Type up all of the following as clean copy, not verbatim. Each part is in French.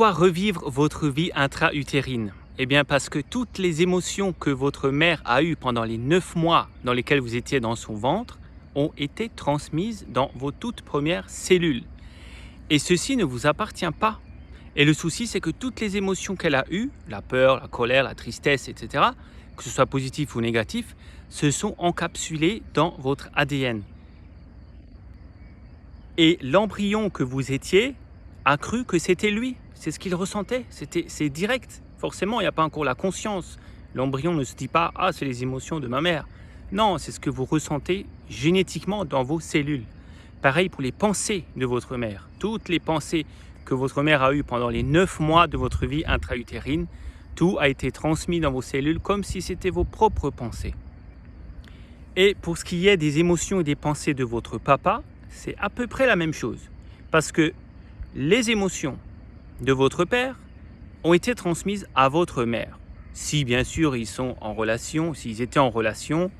Pourquoi revivre votre vie intra-utérine? Eh bien parce que toutes les émotions que votre mère a eues pendant les 9 mois dans lesquels vous étiez dans son ventre ont été transmises dans vos toutes premières cellules. Et ceci ne vous appartient pas. Et le souci, c'est que toutes les émotions qu'elle a eues, la peur, la colère, la tristesse, etc., que ce soit positif ou négatif, se sont encapsulées dans votre ADN. Et l'embryon que vous étiez a cru que c'était lui, c'est ce qu'il ressentait, c'est direct. Forcément, il n'y a pas encore la conscience. L'embryon ne se dit pas « Ah, c'est les émotions de ma mère ». Non, c'est ce que vous ressentez génétiquement dans vos cellules. Pareil pour les pensées de votre mère. Toutes les pensées que votre mère a eues pendant les 9 mois de votre vie intra-utérine, tout a été transmis dans vos cellules comme si c'était vos propres pensées. Et pour ce qui est des émotions et des pensées de votre papa, c'est à peu près la même chose. Parce que les émotions de votre père ont été transmises à votre mère. Si bien sûr ils sont en relation, s'ils étaient en relation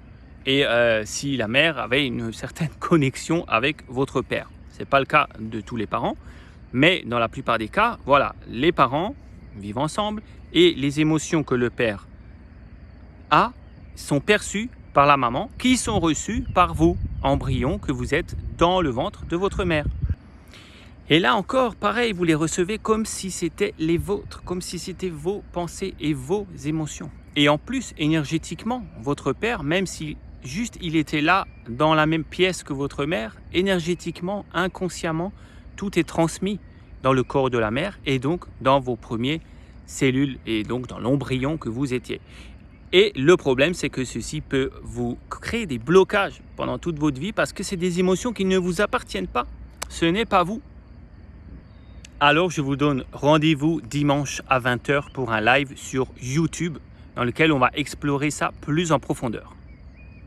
et si la mère avait une certaine connexion avec votre père. Ce n'est pas le cas de tous les parents, mais dans la plupart des cas, voilà, les parents vivent ensemble et les émotions que le père a sont perçues par la maman, qui sont reçues par vous, embryons que vous êtes dans le ventre de votre mère. Et là encore, pareil, vous les recevez comme si c'était les vôtres, comme si c'était vos pensées et vos émotions. Et en plus, énergétiquement, votre père, même si juste il était là dans la même pièce que votre mère, énergétiquement, inconsciemment, tout est transmis dans le corps de la mère et donc dans vos premières cellules et donc dans l'embryon que vous étiez. Et le problème, c'est que ceci peut vous créer des blocages pendant toute votre vie parce que c'est des émotions qui ne vous appartiennent pas. Ce n'est pas vous. Alors, je vous donne rendez-vous dimanche à 20 h pour un live sur YouTube dans lequel on va explorer ça plus en profondeur.